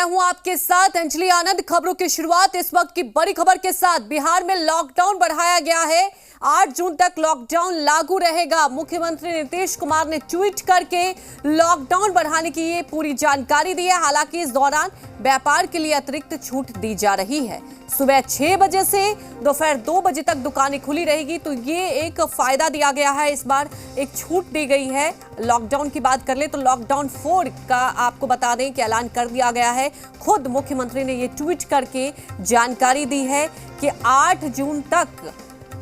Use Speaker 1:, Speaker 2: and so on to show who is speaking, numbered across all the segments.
Speaker 1: मैं हूं आपके साथ अंजलि आनंद। खबरों की शुरुआत इस वक्त की बड़ी खबर के साथ। बिहार में लॉकडाउन बढ़ाया गया है। 8 जून तक लॉकडाउन लागू रहेगा। मुख्यमंत्री नीतीश कुमार ने ट्वीट करके लॉकडाउन बढ़ाने की ये पूरी जानकारी दी है। हालांकि इस दौरान व्यापार के लिए अतिरिक्त छूट दी जा रही है। सुबह 6 बजे से दोपहर 2 बजे तक दुकानें खुली रहेगी। तो ये एक फायदा दिया गया है, इस बार एक छूट दी गई है। लॉकडाउन की बात कर ले तो लॉकडाउन 4 का आपको बता दें कि ऐलान कर दिया गया है। खुद मुख्यमंत्री ने ये ट्वीट करके जानकारी दी है कि 8 जून तक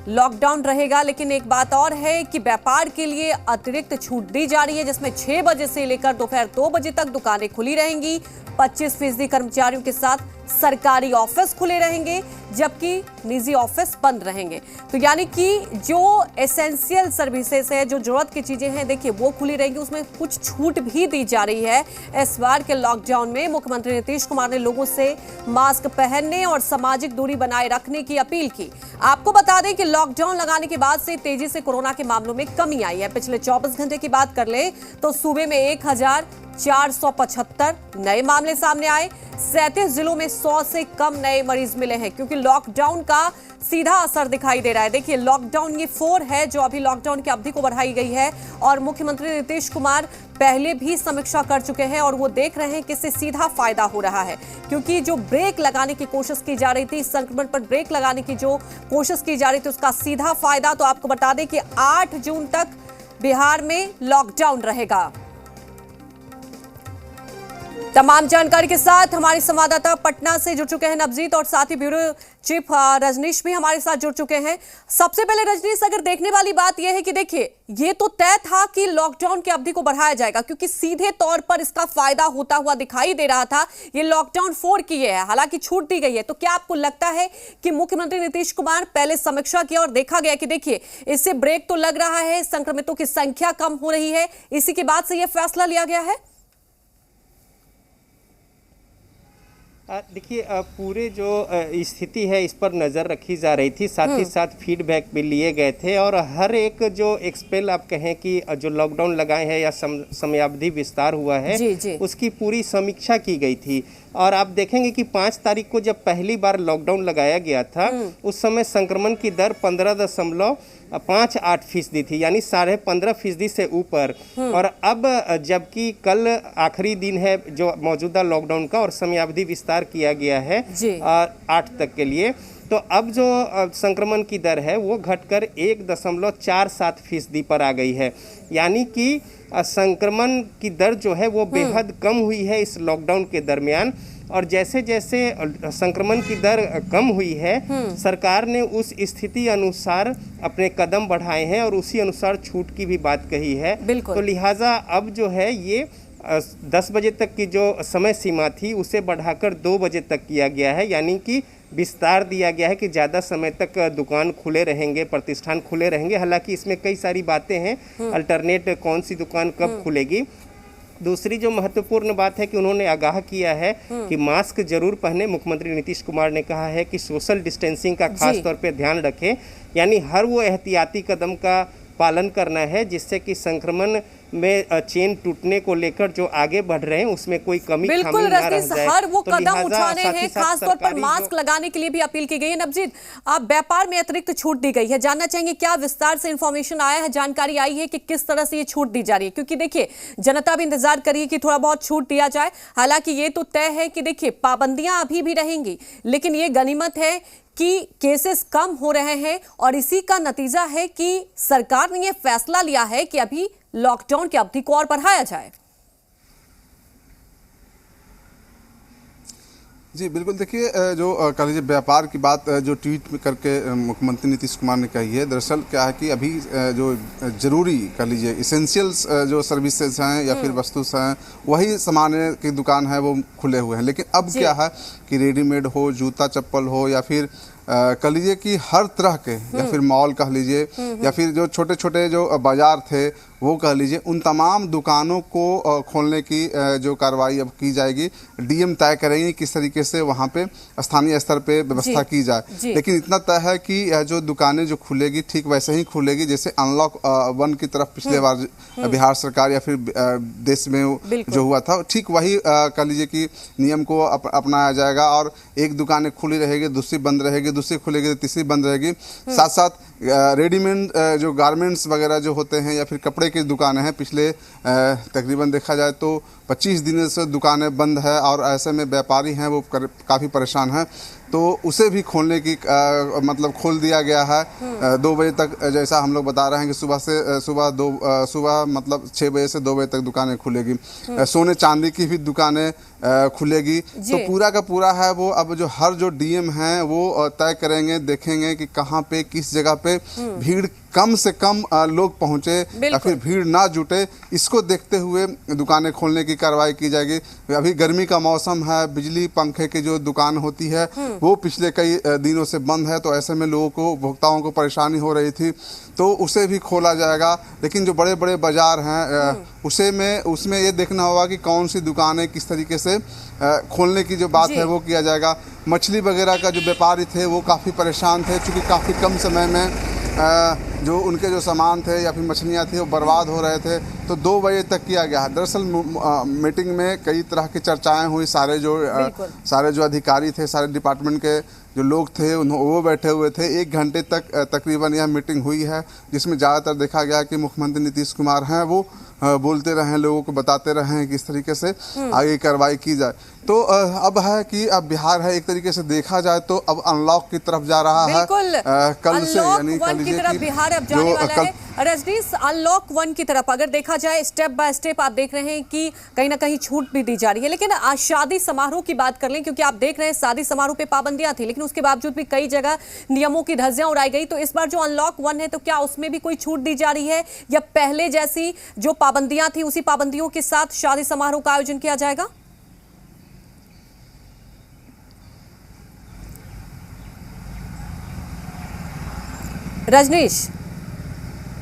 Speaker 1: लॉकडाउन रहेगा। लेकिन एक बात और है कि व्यापार के लिए अतिरिक्त छूट दी जा रही है, जिसमें 6 बजे से लेकर दोपहर 2 बजे तक दुकानें खुली रहेंगी। 25% कर्मचारियों के साथ सरकारी ऑफिस खुले रहेंगे, जबकि निजी ऑफिस बंद रहेंगे। तो यानी कि जो एसेंशियल सर्विसेज है, जो जरूरत की चीजें हैं, देखिए वो खुली रहेंगी। उसमें कुछ छूट भी दी जा रही है। इस बार के लॉकडाउन में मुख्यमंत्री नीतीश कुमार ने लोगों से मास्क पहनने और सामाजिक दूरी बनाए रखने की अपील की। आपको बता दें कि लॉकडाउन लगाने के बाद से तेजी से कोरोना के मामलों में कमी आई है। पिछले 24 घंटे की बात कर ले तो सूबे में 1475 नए मामले सामने आए। 37 जिलों में 100 से कम नए मरीज मिले हैं, क्योंकि लॉकडाउन का सीधा असर दिखाई दे रहा है। देखिए लॉकडाउन ये 4 है जो अभी लॉकडाउन की अवधि को बढ़ाई गई है, और मुख्यमंत्री नीतीश कुमार पहले भी समीक्षा कर चुके हैं और वो देख रहे हैं कि इससे सीधा फायदा हो रहा है। क्योंकि जो ब्रेक लगाने की कोशिश की जा रही थी, संक्रमण पर ब्रेक लगाने की जो कोशिश की जा रही थी, उसका सीधा फायदा। तो आपको बता दें कि 8 जून तक बिहार में लॉकडाउन रहेगा। तमाम जानकारी के साथ हमारे संवाददाता पटना से जुड़ चुके हैं नवजीत, और साथ ही ब्यूरो चीफ रजनीश भी हमारे साथ जुड़ चुके हैं। सबसे पहले रजनीश, अगर देखने वाली बात यह है कि देखिए ये तो तय था कि लॉकडाउन की अवधि को बढ़ाया जाएगा, क्योंकि सीधे तौर पर इसका फायदा होता हुआ दिखाई दे रहा था। ये लॉकडाउन 4 की है, हालांकि छूट दी गई है। तो क्या आपको लगता है कि मुख्यमंत्री नीतीश कुमार पहले समीक्षा किया और देखा गया कि देखिए इससे ब्रेक तो लग रहा है, संक्रमितों की संख्या कम हो रही है, इसी के बाद से यह फैसला लिया गया है?
Speaker 2: देखिए पूरे जो स्थिति है इस पर नज़र रखी जा रही थी, साथ ही साथ फीडबैक भी लिए गए थे, और हर एक जो एक्सपेल आप कहें कि जो लॉकडाउन लगाए हैं या समयावधि विस्तार हुआ है जी। उसकी पूरी समीक्षा की गई थी। और आप देखेंगे कि 5 तारीख को जब पहली बार लॉकडाउन लगाया गया था, उस समय संक्रमण की दर 15.58% थी, यानी 15.5% से ऊपर। और अब जबकि कल आखिरी दिन है जो मौजूदा लॉकडाउन का, और समयावधि विस्तार किया गया है 8 तक के लिए, तो अब जो संक्रमण की दर है वो घटकर 1.47% पर आ गई है। यानी कि संक्रमण की दर जो है वो बेहद कम हुई है इस लॉकडाउन के दरमियान। और जैसे जैसे संक्रमण की दर कम हुई है, सरकार ने उस स्थिति अनुसार अपने कदम बढ़ाए हैं और उसी अनुसार छूट की भी बात कही है। तो लिहाजा अब जो है ये 10 बजे तक की जो समय सीमा थी उसे बढ़ाकर 2 बजे तक किया गया है। यानी कि विस्तार दिया गया है कि ज़्यादा समय तक दुकान खुले रहेंगे, प्रतिष्ठान खुले रहेंगे। हालांकि इसमें कई सारी बातें हैं, अल्टरनेट कौन सी दुकान कब खुलेगी। दूसरी जो महत्वपूर्ण बात है कि उन्होंने आगाह किया है कि मास्क जरूर पहने। मुख्यमंत्री नीतीश कुमार ने कहा है कि सोशल डिस्टेंसिंग का खास तौर पे ध्यान रखें, यानी हर वो एहतियाती कदम का पालन करना है जिससे कि संक्रमण में चेन टूटने को लेकर जो आगे बढ़ रहे हैं उसमें कोई कमी खामी ना रह जाए।
Speaker 1: हर वो कदम उठाने हैं, खास तौर पर मास्क लगाने के लिए भी अपील की गई है। नवजीत, आप व्यापार में अतिरिक्त छूट दी गई है, जानना चाहेंगे क्या विस्तार से इंफॉर्मेशन आया है, जानकारी आई है कि किस तरह से ये छूट दी जा रही है? क्योंकि देखिए जनता भी इंतजार करिए कि थोड़ा बहुत छूट दिया जाए। हालांकि ये तो तय है कि देखिए पाबंदियां अभी भी रहेंगी, लेकिन ये गनीमत है कि केसेस कम हो रहे हैं, और इसी का नतीजा है कि सरकार ने यह फैसला लिया है कि अभी लॉकडाउन की अवधि को और बढ़ाया जाए।
Speaker 3: जी बिल्कुल, देखिए जो कह लीजिए व्यापार की बात जो ट्वीट में करके मुख्यमंत्री नीतीश कुमार ने कही है, दरअसल क्या है कि अभी जो जरूरी कह लीजिए इसेंशियल्स जो सर्विसेज हैं या फिर वस्तु हैं, वही सामान की दुकान है वो खुले हुए हैं। लेकिन अब क्या है कि रेडीमेड हो, जूता चप्पल हो, या फिर कह लीजिए कि हर तरह के या फिर मॉल कह लीजिए या फिर जो छोटे छोटे जो बाजार थे वो कह लीजिए, उन तमाम दुकानों को खोलने की जो कार्रवाई अब की जाएगी। डीएम तय करेंगे किस तरीके से वहाँ पे स्थानीय स्तर पे व्यवस्था की जाए। लेकिन इतना तय है कि जो दुकानें जो खुलेगी ठीक वैसे ही खुलेगी जैसे अनलॉक 1 की तरफ पिछले बार बिहार सरकार या फिर देश में जो हुआ था, ठीक वही कह लीजिए कि नियम को अपनाया जाएगा। और एक दुकानें खुली रहेगी, दूसरी बंद रहेगी, दूसरी खुलेगी, तीसरी बंद रहेगी। साथ साथ रेडीमेड जो गारमेंट्स वगैरह जो होते हैं या फिर कपड़े की दुकानें हैं, पिछले तकरीबन देखा जाए तो 25 दिनों से दुकानें बंद है और ऐसे में व्यापारी हैं वो काफ़ी परेशान हैं। तो उसे भी खोलने की मतलब खोल दिया गया है 2 बजे तक, जैसा हम लोग बता रहे हैं कि सुबह मतलब 6 बजे से 2 बजे तक दुकानें खुलेगी। सोने चांदी की भी दुकानें खुलेगी। तो पूरा का पूरा है वो अब जो हर जो डीएम हैं वो तय करेंगे, देखेंगे कि कहाँ पे किस जगह पे भीड़ कम से कम लोग पहुंचे या फिर भीड़ ना जुटे, इसको देखते हुए दुकानें खोलने की कार्रवाई की जाएगी। अभी गर्मी का मौसम है, बिजली पंखे की जो दुकान होती है वो पिछले कई दिनों से बंद है, तो ऐसे में लोगों को उपभोक्ताओं को परेशानी हो रही थी, तो उसे भी खोला जाएगा। लेकिन जो बड़े बड़े बाजार हैं उसमें ये देखना होगा कि कौन सी दुकानें किस तरीके से खोलने की जो बात है वो किया जाएगा। मछली वगैरह का जो व्यापारी थे वो काफ़ी परेशान थे, क्योंकि काफ़ी कम समय में जो उनके जो सामान थे या फिर मछलियाँ थी वो बर्बाद हो रहे थे, तो 2 बजे तक किया गया है। दरअसल मीटिंग में कई तरह की चर्चाएं हुई, सारे जो अधिकारी थे, सारे डिपार्टमेंट के जो लोग थे वो बैठे हुए थे। 1 घंटे तक तकरीबन यह मीटिंग हुई है, जिसमें ज़्यादातर देखा गया कि मुख्यमंत्री नीतीश कुमार हैं वो बोलते रहे, लोगों को बताते रहे किस तरीके से आगे कार्रवाई की जाए। तो अब है कि अब बिहार है एक तरीके से देखा जाए तो अब अनलॉक की तरफ जा रहा है कल से, यानी कल की तरफ
Speaker 1: बिहार अब जाने वाला है। रजनीश, अनलॉक 1 की तरफ अगर देखा जाए स्टेप बाय स्टेप आप देख रहे हैं कि कहीं ना कहीं छूट भी दी जा रही है। लेकिन आज शादी समारोह की बात कर लें, क्योंकि आप देख रहे हैं शादी समारोह पे पाबंदियां थी, लेकिन उसके बावजूद भी कई जगह नियमों की धज्जियां उड़ाई गई। तो इस बार जो अनलॉक 1 है तो क्या उसमें भी कोई छूट दी जा रही है, या पहले जैसी जो पाबंदियां थी उसी पाबंदियों के साथ शादी समारोह का आयोजन किया जाएगा? रजनीश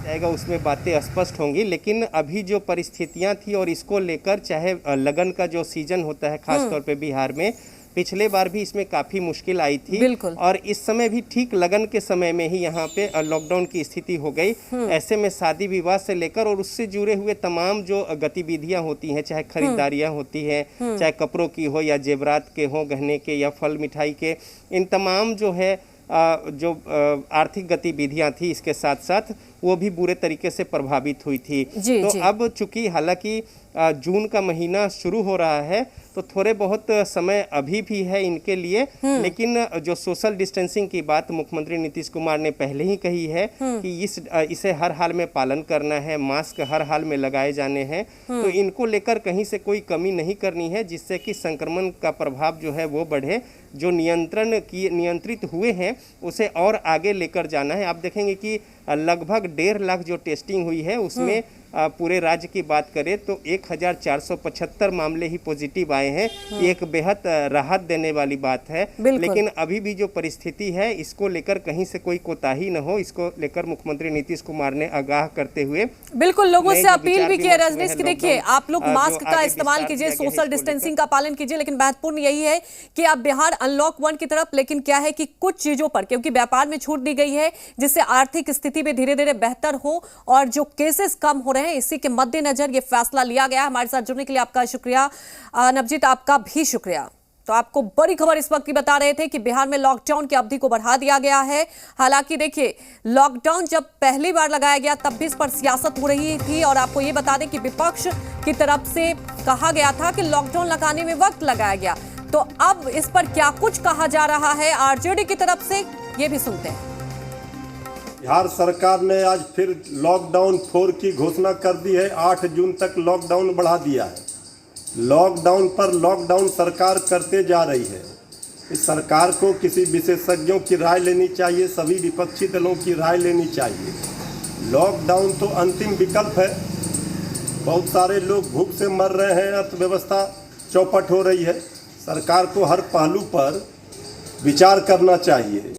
Speaker 2: जाएगा उसमें बातें स्पष्ट होंगी, लेकिन अभी जो परिस्थितियां थी और इसको लेकर, चाहे लगन का जो सीजन होता है खास तौर पे बिहार में, पिछले बार भी इसमें काफ़ी मुश्किल आई थी और इस समय भी ठीक लगन के समय में ही यहाँ पे लॉकडाउन की स्थिति हो गई। ऐसे में शादी विवाह से लेकर और उससे जुड़े हुए तमाम जो गतिविधियाँ होती हैं, चाहे खरीदारियाँ होती हैं, चाहे कपड़ों की हो या जेवरात के हो, गहने के या फल मिठाई के, इन तमाम जो है जो आर्थिक गतिविधियां थी इसके साथ साथ वो भी बुरे तरीके से प्रभावित हुई थी। तो अब चूंकि हालांकि जून का महीना शुरू हो रहा है तो थोड़े बहुत समय अभी भी है इनके लिए, लेकिन जो सोशल डिस्टेंसिंग की बात मुख्यमंत्री नीतीश कुमार ने पहले ही कही है कि इसे हर हाल में पालन करना है, मास्क हर हाल में लगाए जाने हैं, तो इनको लेकर कहीं से कोई कमी नहीं करनी है जिससे कि संक्रमण का प्रभाव जो है वो बढ़े। जो नियंत्रित हुए हैं उसे और आगे लेकर जाना है। आप देखेंगे कि लगभग 1.5 लाख जो टेस्टिंग हुई है उसमें पूरे राज्य की बात करें तो 1475 मामले ही पॉजिटिव आए हैं। एक बेहद राहत देने वाली बात है, लेकिन अभी भी जो परिस्थिति है इसको लेकर कहीं से कोई कोताही न हो, इसको लेकर मुख्यमंत्री नीतीश कुमार ने आगाह करते हुए
Speaker 1: बिल्कुल लोगों से अपील भी की है। रजनीश की देखिए, आप लोग मास्क का इस्तेमाल कीजिए, सोशल डिस्टेंसिंग का पालन कीजिए, लेकिन महत्वपूर्ण यही है कि आप बिहार अनलॉक 1 की तरफ, लेकिन क्या है कि कुछ चीजों पर क्योंकि व्यापार में छूट दी गई है जिससे आर्थिक स्थिति भी धीरे धीरे बेहतर हो और जो केसेस कम हो रहे हैं, इसी के मद्देनजर ये फैसला लिया गया। हमारे साथ जुड़ने के लिए आपका शुक्रिया। नवजीत, आपका भी शुक्रिया। तो आपको बड़ी खबर इस वक्त की बता रहे थे कि बिहार में लॉकडाउन की अवधि को बढ़ा दिया गया है। हालांकि देखिए, लॉकडाउन जब पहली बार लगाया गया तब भी इस पर सियासत हो रही थी और आपको ये बता दें कि विपक्ष की तरफ से कहा गया था कि लॉकडाउन लगाने में वक्त लगाया गया। तो अब इस पर क्या कुछ कहा जा रहा है आरजेडी की तरफ से, ये भी सुनते हैं।
Speaker 4: बिहार सरकार ने आज फिर लॉकडाउन 4 की घोषणा कर दी है। 8 जून तक लॉकडाउन बढ़ा दिया है। लॉकडाउन पर लॉकडाउन सरकार करते जा रही है। इस सरकार को किसी विशेषज्ञों की राय लेनी चाहिए, सभी विपक्षी दलों की राय लेनी चाहिए। लॉकडाउन तो अंतिम विकल्प है। बहुत सारे लोग भूख से मर रहे हैं, अर्थव्यवस्था चौपट हो रही है। सरकार को हर पहलू पर विचार करना चाहिए।